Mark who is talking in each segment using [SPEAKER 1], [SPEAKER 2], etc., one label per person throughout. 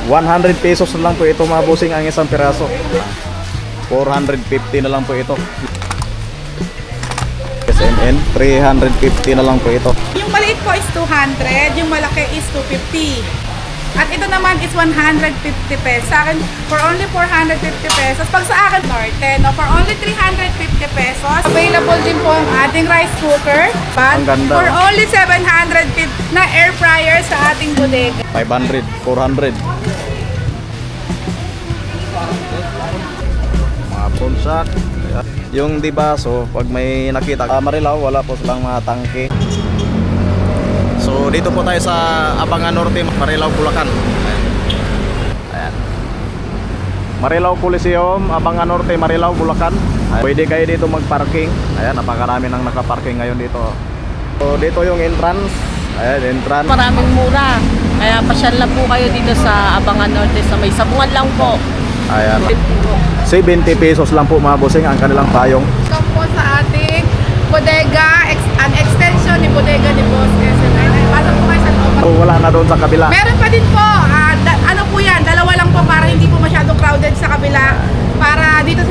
[SPEAKER 1] 100 pesos na lang po ito mga bossing ang isang piraso. 450 na lang po ito. SMN 350 na lang po ito.
[SPEAKER 2] Yung maliit po is 200, yung malaki is 250. At ito naman is 150 pesos. Sa akin, for only 450 pesos. Pag sa akin, Norte, no, for only 350 pesos. Available din po ang ating rice cooker.
[SPEAKER 1] Ang ganda.
[SPEAKER 2] For only 750 na air fryer sa ating bodega.
[SPEAKER 1] 500, 400. Mga punsak. Yung dibaso, pag may nakita Marilaw, wala po silang mga tangke. So dito po tayo sa Abangan Norte, Marilaw, Bulacan. Ayan. Marilaw Coliseum, Abangan Norte, Marilaw, Bulacan. Ayan. Pwede kayo dito magparking. Ayan, napakarami nang nakaparking ngayon dito. So dito yung entrance. Ayan, entrance.
[SPEAKER 3] Maraming mura. Kaya pasyal lang po kayo dito sa Abangan Norte sa may sabungan lang po.
[SPEAKER 1] Ayan. 70 pesos lang po mga bossing ang kanilang payong.
[SPEAKER 2] Ito po sa ating bodega, an extension ni bodega ni Boss SMN. Pasok po kayo sa loob.
[SPEAKER 1] So, wala na doon sa kabila.
[SPEAKER 2] Meron pa din po, ano po yan, dalawa lang po para hindi po masyadong crowded sa kabila. Para dito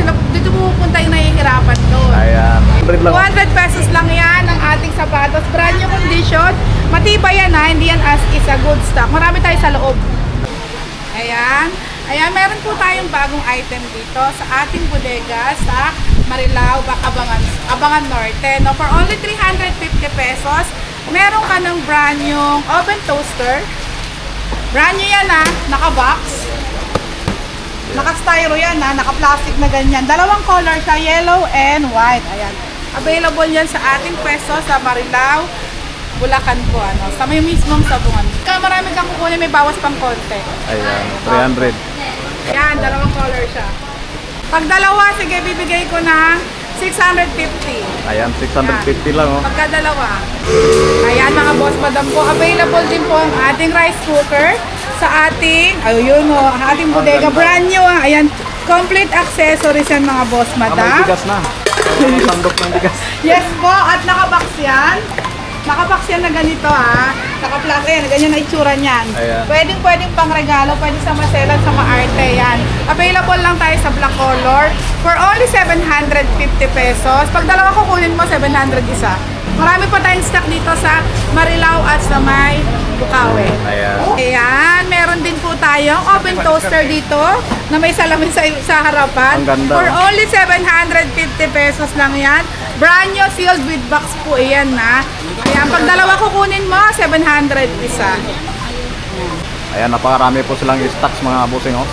[SPEAKER 2] pupunta yung nahihirapan doon.
[SPEAKER 1] Ayan.
[SPEAKER 2] 200 pesos lang yan ang ating sapatos. Brand new condition. Matibay yan ha, hindi yan as is a good stock. Marami tayo sa loob. Ayan. Ayan, meron po tayong bagong item dito sa ating bodega sa Marilao, Abangan Norte. No, for only 350 pesos, meron ka ng brand new oven toaster. Brand new yan ha, naka-box. Naka-styro yan ha, naka-plastic na ganyan. Dalawang color siya, yellow and white. Ayan. Available yan sa ating pwesto sa Marilao, Bulacan po, ano, sa may mismong sabungan. Kaya marami kang kukunin, may bawas pang konti.
[SPEAKER 1] Ayan, 300.
[SPEAKER 2] Yan, dalawang color siya. Pag dalawa, sige, bibigay ko ng 650.
[SPEAKER 1] Ayan, 650 lang oh.
[SPEAKER 2] Pagka dalawa. Ayan mga boss, madam po. Available din po ang ating rice cooker sa ating, ayun o, ating bodega. Brand new ah. Ayan, complete accessories yan mga boss, madam.
[SPEAKER 1] May bigas na. May sandok ng bigas.
[SPEAKER 2] Yes po, at nakabox yan. Nakabox yan na ganito ha. Naka-plus, ayan, ganyan na itsura niyan.
[SPEAKER 1] Ayan.
[SPEAKER 2] Pwedeng pang regalo, pwede sa maselan, sa maarte yan. Available lang tayo sa black color for only 750 pesos. Pag dalawa kukunin mo, 700 isa. Marami pa tayong stock dito sa Marilao at sa may Bukawi.
[SPEAKER 1] Ayan.
[SPEAKER 2] Ayan, meron din po tayong oven toaster dito na may salamin sa harapan.
[SPEAKER 1] Ang ganda.
[SPEAKER 2] For only 750 pesos lang yan. Brand new sealed with box po yan na. Ayan, pag dalawa kukunin mo, 700 isa.
[SPEAKER 1] Ayan, napakarami po silang stocks mga bossing oh.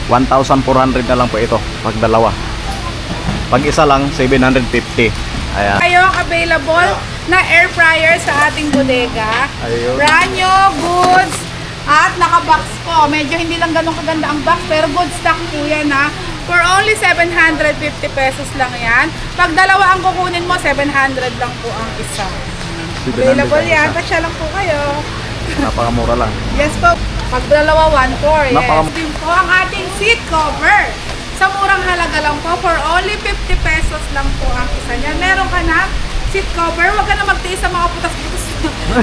[SPEAKER 1] 1,400 na lang po ito pag dalawa. Pag isa lang 750. Ayan.
[SPEAKER 2] Ngayong available na air fryer sa ating bodega.
[SPEAKER 1] Ayun.
[SPEAKER 2] Brand new goods at naka-box po. Medyo hindi lang ganun kaganda ang box pero good stock po yan ha. For only 750 pesos lang yan. Pag dalawa ang kukunin mo, 700 lang po ang isa. Available yan. Pasya lang po kayo.
[SPEAKER 1] Napakamura lang.
[SPEAKER 2] Yes po. Pag dalawa, 1-4. Yes.
[SPEAKER 1] Napaka-
[SPEAKER 2] Din po ang ating seat cover. Sa murang halaga lang po. For only 50 pesos lang po ang isa niyan. Meron ka na seat cover. Huwag ka na magtiis sa mga putas-putas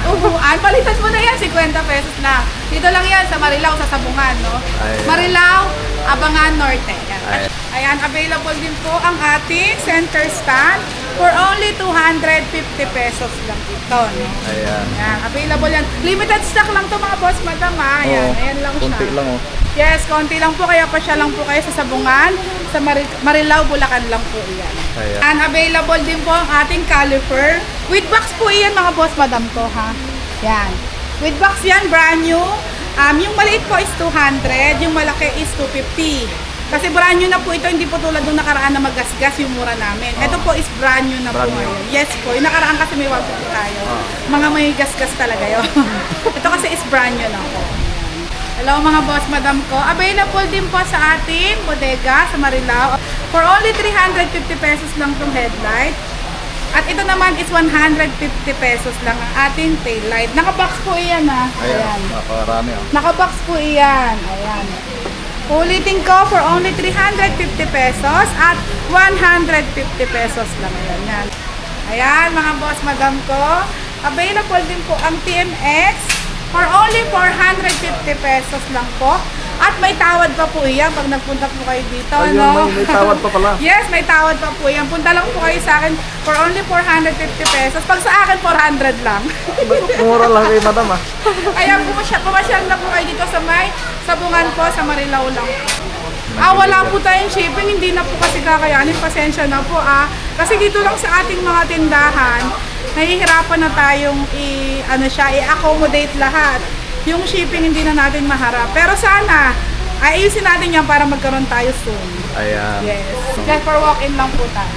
[SPEAKER 2] upuan. Palitan mo na yan. 50 pesos na. Dito lang yan sa Marilao, sa Sabungan. No?
[SPEAKER 1] Ayan.
[SPEAKER 2] Marilao, Abangan Norte. Yan.
[SPEAKER 1] Ayan.
[SPEAKER 2] Ayan, available din po ang ating center stand for only 250 pesos lang ito. No?
[SPEAKER 1] Ayan.
[SPEAKER 2] Ayan, available yan. Limited stock lang to mga boss, madam ha. Ayan,
[SPEAKER 1] Oo,
[SPEAKER 2] ayan lang siya.
[SPEAKER 1] konti lang oh.
[SPEAKER 2] Yes, konti lang po. Kaya pa siya lang po kayo sa Sabungan. Sa Marilao, Bulacan lang po yan.
[SPEAKER 1] Ayan.
[SPEAKER 2] And available din po ang ating caliper. With box po yan mga boss, madam to ha. Yan. With box yan, brand new. Yung maliit po is 200, yung malaki is 250. Kasi brand new na po ito, hindi po tulad nung nakaraan na magasgas yung mura namin. Ito po is brand new na
[SPEAKER 1] Brand
[SPEAKER 2] po
[SPEAKER 1] new.
[SPEAKER 2] ngayon. Yes po, yung nakaraan kasi may 150 tayo. Mga may gasgas talaga yun. Ito kasi is brand new na po. Hello mga boss, madam ko. Available din po sa ating bodega sa Marilao. For only 350 pesos lang itong headlight. At ito naman is 150 pesos lang ang ating tail light. Nakabox po iyan ha.
[SPEAKER 1] Ayan. Napakarami oh.
[SPEAKER 2] Nakabox po iyan. Ayan. Ulitin ko for only 350 pesos at 150 pesos lang yan. Yan. Ayan, mga boss, madam ko. Available din po ang TMX for only 450 pesos lang po. At may tawad pa po yan pag nagpunta po kayo dito.
[SPEAKER 1] Ayun,
[SPEAKER 2] no?
[SPEAKER 1] may tawad pa pala.
[SPEAKER 2] Yes, may tawad pa po yan. Punta lang po kayo sa akin for only 450 pesos. Pag sa akin, 400 lang.
[SPEAKER 1] Mura lang kay madam ah.
[SPEAKER 2] Ayan, pumasyal na po kayo dito sa may sabungan po, sa Marilao lang. Wala po tayong shipping, hindi na po kasi kakayanin. Pasensya na po Kasi dito lang sa ating mga tindahan, nahihirapan na tayong i-accommodate lahat. Yung shipping hindi na natin maharap. Pero sana, ayusin natin yan para magkaroon tayo soon.
[SPEAKER 1] Ayan.
[SPEAKER 2] Yes. Just for walk-in lang po tayo.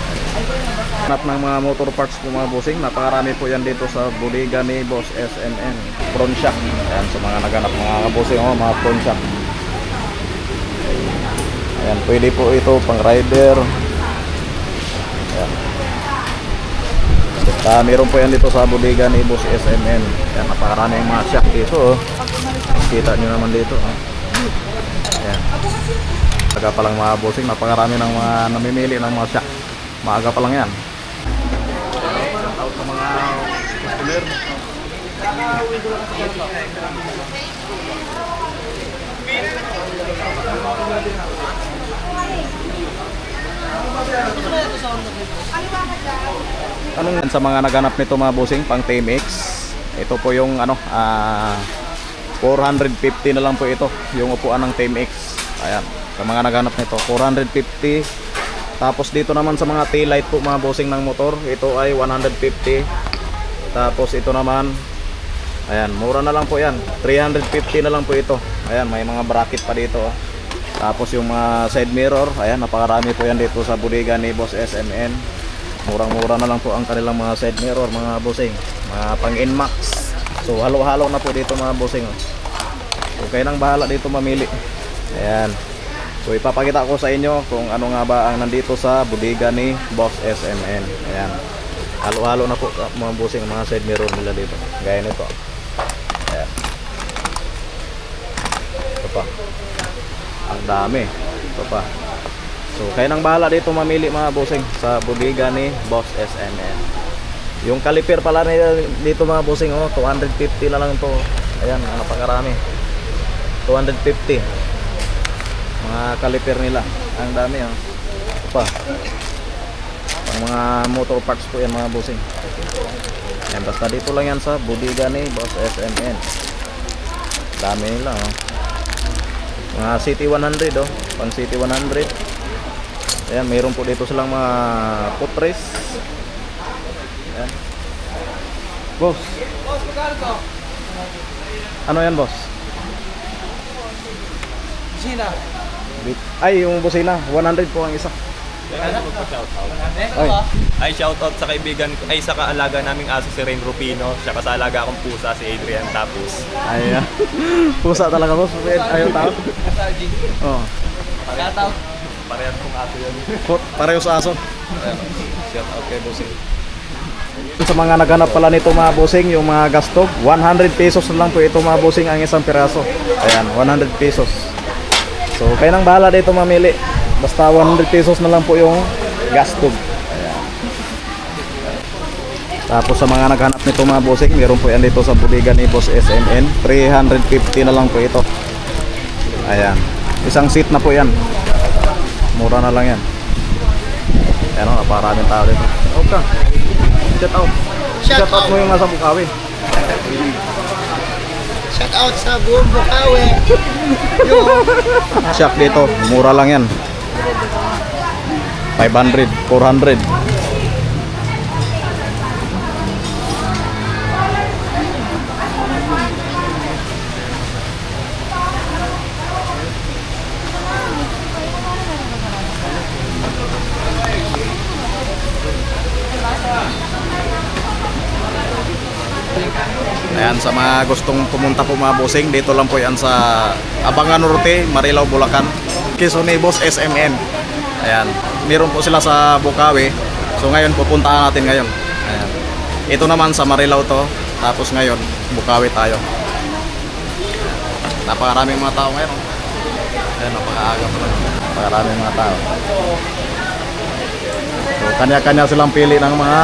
[SPEAKER 1] Hanap ng mga motor parts po mga bossing, napakarami po yan dito sa bodega ni Boss SMN. Front shock. Ayan, sa mga naganap mga bossing, mga front shock. Ayan, pwede po ito pang rider. Ayan. Meron po yan dito sa bodega ni Boss SMN. Ayan, napakarami yung mga shock dito. Kita nyo naman dito. Ayan. Maaga pa lang mga bossing, napakarami ng mga namimili ng mga shock. Maaga pa lang yan. Out sa mga customer. Anong sa mga naganap nito mga bossing pang TMX? Ito po yung 450 na lang po ito yung upuan ng TMX. Ayan, sa mga naganap nito 450. Tapos dito naman sa mga tail light po mga bossing ng motor, ito ay 150. Tapos ito naman, ayan, mura na lang po yan, 350 na lang po ito. Ayan, may mga bracket pa dito. Tapos yung mga side mirror, ayan, napakarami po yan dito sa bodega ni Boss SMN. Murang-mura na lang po ang kanilang mga side mirror mga bossing, mga pang Inmax. So halo-halo na po dito mga bossing. So kayo nang bahala dito mamili. Ayan. So ipapakita ko sa inyo kung ano nga ba ang nandito sa bodega ni Boss SMN. Ayan. Halo-halo na po mga bossing, mga side mirror nila dito. Gaya nito. Ayan. Ito pa. Ang dami. Ito pa. So kayo nang bahala dito mamili mga bossing sa bodega ni Boss SMN. Yung caliper pala nila dito mga bossing, 250 na lang to. Ayan, napakarami. 250. Mga caliper nila. Ang dami Ito pa. Pang mga motor parts po yan mga bossing. Ayan, basta dito lang yan sa bodega ni Boss SMN. Dami nila mga City 100 pang City 100. Ayan, mayroon po dito silang mga putres. Ayan. Boss. Boss, magkano to? Ano yan, boss?
[SPEAKER 4] Busina.
[SPEAKER 1] Ay, yung busina, 100 po ang isa.
[SPEAKER 4] Ay, shoutout sa kaibigan ko, ay sa kaalaga naming aso si Rain Rupino, siya sa alaga akong pusa si Adrian Tapos.
[SPEAKER 1] Ay, pusa talaga, boss. Ayaw tao. Oh.
[SPEAKER 4] Shoutout. Parehas kong aso yun.
[SPEAKER 1] Pareho sa aso.
[SPEAKER 4] Shoutout kay bossing.
[SPEAKER 1] Sa mga naghanap pala nito mga bossing, yung mga gastog, 100 pesos na lang po ito mga bossing ang isang piraso. Ayan, 100 pesos. So, kayo nang bahala dito mamili. Basta 100 pesos na lang po yung gastog. Ayan. Tapos sa mga naghanap nito mga bossing, meron po yan dito sa bodega ni Boss SMN. 350 na lang po ito. Ayan. Isang seat na po yan. Mura na lang yan. Ayan o, naparaming tao dito. Okay. Shout out. Shout out mo yung nasa Bukawi.
[SPEAKER 5] Shout out sa buong Bukawi.
[SPEAKER 1] Shop dito, mura lang yan. 500, 400. Ayan, sa mga gustong pumunta po mga bossing, dito lang po yan sa Abangan Norte, Marilao, Bulacan. Quezon ni Boss SMN. Ayan, meron po sila sa Bukawi. So ngayon pupuntahan natin ngayon. Ayan. Ito naman sa Marilao to. Tapos ngayon, Bukawi tayo. Ayan. Napakaraming mga tao ngayon. Ayan, napakaaga pa lang. Napakaraming mga tao. So kanya-kanya silang pili ng mga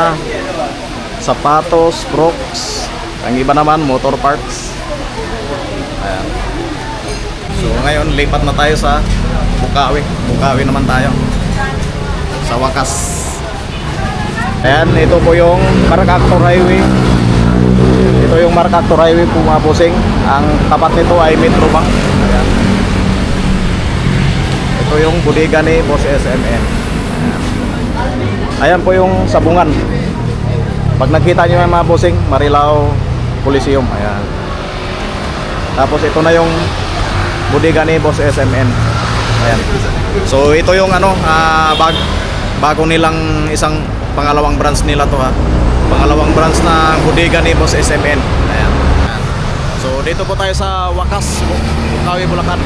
[SPEAKER 1] sapatos, Crocs. Ang iba naman, motor parts. Ayan. So ngayon, lipat na tayo sa Bukawi. Bukawi naman tayo. Sa wakas. Ayan, ito po yung MacArthur Highway. Ito yung MacArthur Highway po mga bossing. Ang tapat nito ay Metro Bank. Ayan. Ito yung bodega ni Boss SMN. Ayan po yung sabungan. Pag nakita nyo yung mga bossing, Marilao Coliseum. Ayan. Tapos ito na yung bodega ni Boss SMN. Ayan. So ito yung ano, bago nilang isang pangalawang branch nila to ha. Pangalawang branch ng bodega ni Boss SMN. Ayan. So dito po tayo sa Wakas, Bukawi, Bulacan.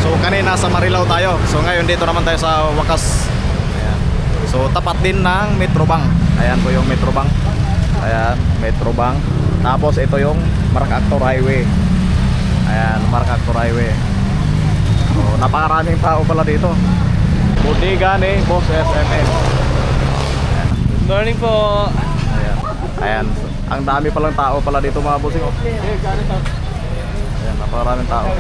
[SPEAKER 1] So kanina sa Marilao tayo. So ngayon dito naman tayo sa Wakas. Ayan. So tapat din ng Metro Bank. Ayan po yung Metro Bank. Ayan, Metro Bank. Tapos ito yung MacArthur Highway. Ayan, MacArthur Highway. So napakaraming tao pala dito. Bodega ni Boss SMN.
[SPEAKER 4] Good morning po.
[SPEAKER 1] Ayan. Ayan. Ang dami palang tao pala dito mga bossing. Oh. Ayan, napakaraming tao.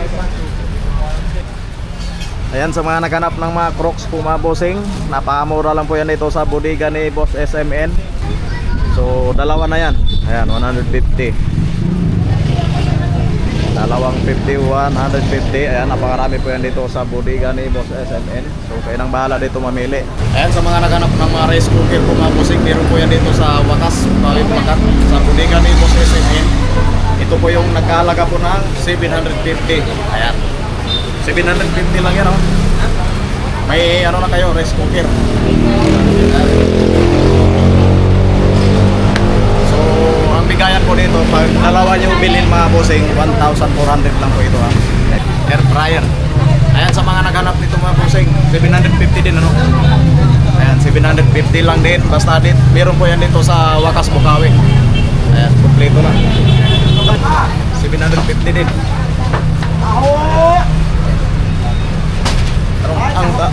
[SPEAKER 1] Ayan, sa mga naghanap ng mga Crocs po mga bossing, napakamura lang po yan dito sa bodega ni Boss SMN. So, dalawa na yan. Ayan, 150. Dalawang 50, 150. Ayan, napakarami po yan dito sa bodega ni Boss SMN. So, kayo nang bahala dito mamili. Ayan, sa mga naghanap ng mga rice cooker po mga bossing, meron po yan dito sa Wakas, Bukawi, Bulacan, sa bodega ni Boss SMN. Ito po yung nagkahalaga po ng 750. Ayan, 750 lang yan, oh. May ano na kayo, rice cooker. So, ang bigayan po dito, pag dalawa nyo bilhin mga bossing, 1,400 lang po ito ha. Air fryer. Ayan, sa mga naghanap nito mga bossing, 750 din ano. Ayan, 750 lang din. Basta din, meron po yan dito sa Wakas, Bukawi. Ayan, kompleto na. 750 din.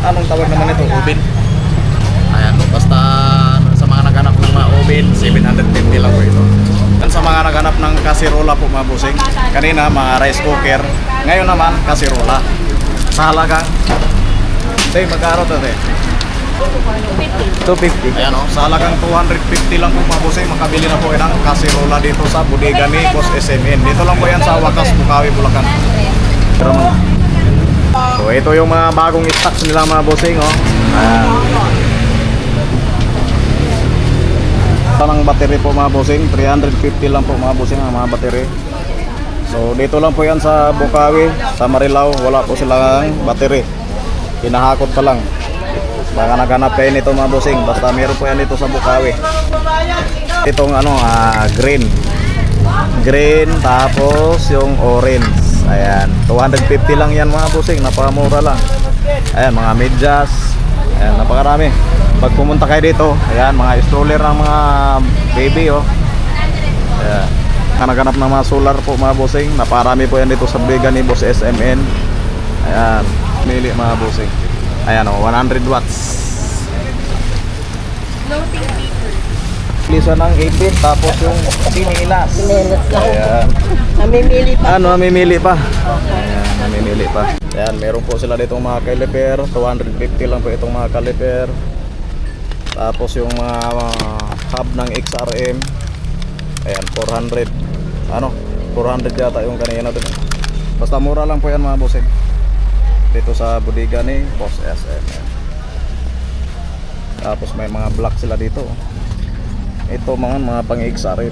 [SPEAKER 1] Anong tawag naman ito? Oven. Ayan, basta sa mga naghanap ng mga oven, 750 lang po ito. At sa mga naghanap ng kasirola po mga bossing, kanina mga rice cooker, ngayon naman kasirola. Sa halagang, say magkano to te? 250. Ayan o, sa halagang 250 lang po mga bossing, makabili na po ng kasirola dito sa bodega ni Boss SMN. Dito lang po yan sa Wakas, Bukawi, Bulacan. Pero so ito yung mga bagong stocks nila mga bossing oh. Ayan. Tanang battery po mga bossing, 350 lang po mga bossing ang mga battery. So dito lang po yan sa Bukawi, sa Marilao, wala po silang battery. Hinahakot pa lang. Baka naghanap kayo nito mga bossing, basta meron po yan dito sa Bukawi. Itong ano, green. Green tapos yung orange. Ayan, 250 lang yan mga bossing, napakamura lang. Ayan, mga medyas. Ayan, napakarami. Pag pumunta kayo dito, ayan, mga stroller ng mga baby oh. Ayan, naghanap ng mga solar po mga bossing. Napakarami po yan dito sa bodega ni Boss SMN. Ayan, mili mga bossing. Ayan oh, 100 watts.
[SPEAKER 2] Floating paper.
[SPEAKER 1] Lisa ng 18, tapos yung sinilas. Ayan.
[SPEAKER 3] Namimili pa.
[SPEAKER 1] Ano, mamimili pa. Ayan, mamimili pa. Ayan, meron po sila ditong mga caliper. 250 lang po itong mga caliper. Tapos yung mga hub ng XRM. Ayan, 400. Ano, 400 yata yung kanina dito. Basta mura lang po yan mga bossing. Dito sa bodega ni Boss SMN. Tapos may mga block sila dito. Ito mga pang XRM.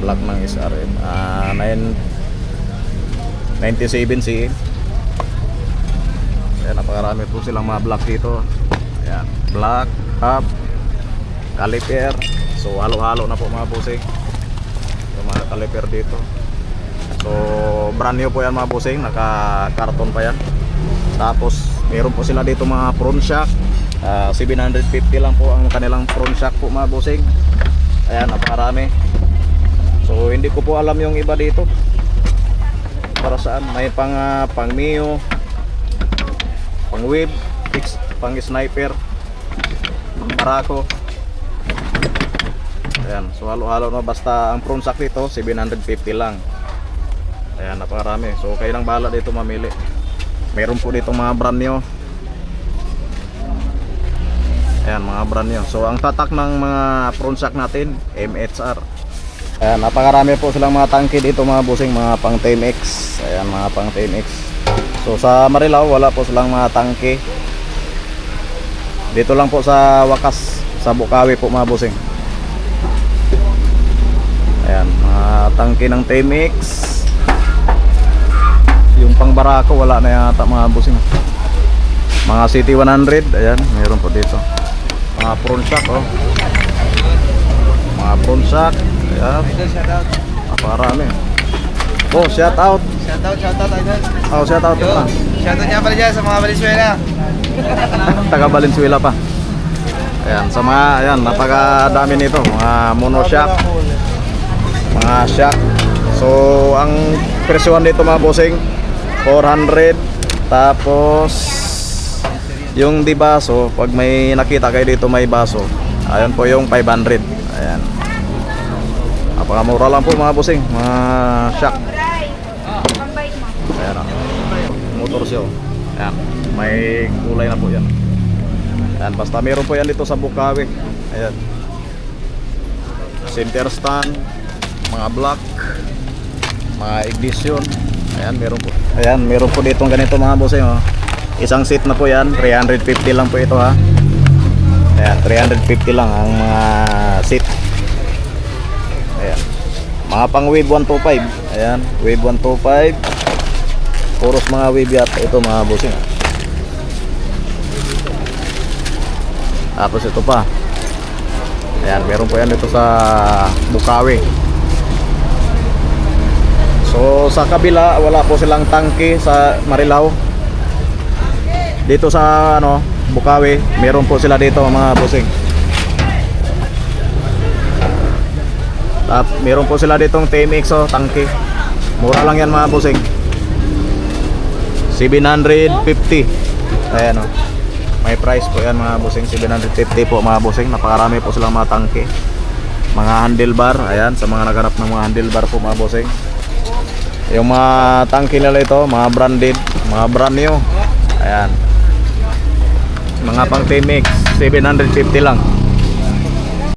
[SPEAKER 1] Block ng XRM. 97 cm. Ayan, napakarami po silang mga block dito. Ayan, block, hub, caliper. So halo-halo na po mga bossing. Yung mga caliper dito. So brand new po yan mga bossing. Naka-karton pa yan. Tapos meron po sila dito mga front shock. 750 lang po ang kanilang front shock po mga bossing. Ayan, napakarami. So hindi ko po alam yung iba dito para saan. May pang Mio, pang whip, pang sniper, pang Barako. Ayan, so halo-halo na, basta ang prawn sack dito 750 lang. Ayan, napakarami. So kayo nang bahala dito mamili. Meron po dito mga brand new. Ayan, mga brand new. So ang tatak ng mga prawn sack natin, MHR. Ayan, napakarami po silang mga tangke dito mga bossing, mga pang TMX. Ayan, mga pang TMX. So sa Marilao wala po silang mga tangke. Dito lang po sa wakas, sa Bukawi po mga bossing. Ayan, mga tangke ng TMX. Yung pang Barako wala na yata mga bossing. Mga City 100, ayan, meron po dito. Mga prawn sack, oh. Mga prawn sack, ayan. Napakarami. Oh, shout out.
[SPEAKER 5] Shoutout, idol.
[SPEAKER 1] Oh, shout out pa.
[SPEAKER 5] Shoutout niya pala dyan sa mga Valenzuela.
[SPEAKER 1] Taga Valenzuela pa. Ayan, sa mga, ayan, napakadami nito. Mga mono shock, mga shock. So, ang presyohan dito mga bossing, 400. Tapos, yung di baso, pag may nakita kayo dito may baso, ayun po yung 500. Ayan. Napakamura lang po mga bossing, mga shock. Ayan, motor siya. Ayan, may kulay na po yan. Ayan, basta meron po yan dito sa Bukawi. Ayan, center stand, mga block, mga ignition. Ayan, meron po. Ayan, meron po dito ganito mga bossing, oh. Isang seat na po yan, 350 lang po ito ha. Ayan, 350 lang ang mga seat. Ayan, mga pang wave 125. Ayan, wave 125. Puros mga wave yat ito mga bossing. Tapos ito pa. Ayan, meron po yan dito sa Bukawi. So sa kabila wala po silang tangke sa Marilao. Dito sa ano, Bukawi, meron po sila dito mga bossing. Meron po sila ditong TMX, oh, tangke. Mura lang yan mga bossing. 750. Ayan, oh. May price po yan mga bossing, 750 po mga bossing. Napakarami po silang mga tangke. Mga handlebar, ayan, sa mga naghanap ng mga handlebar po mga bossing. Yung mga tangke nila ito, mga branded, mga brand new. Ayan. Mga pang TMX, 750 lang.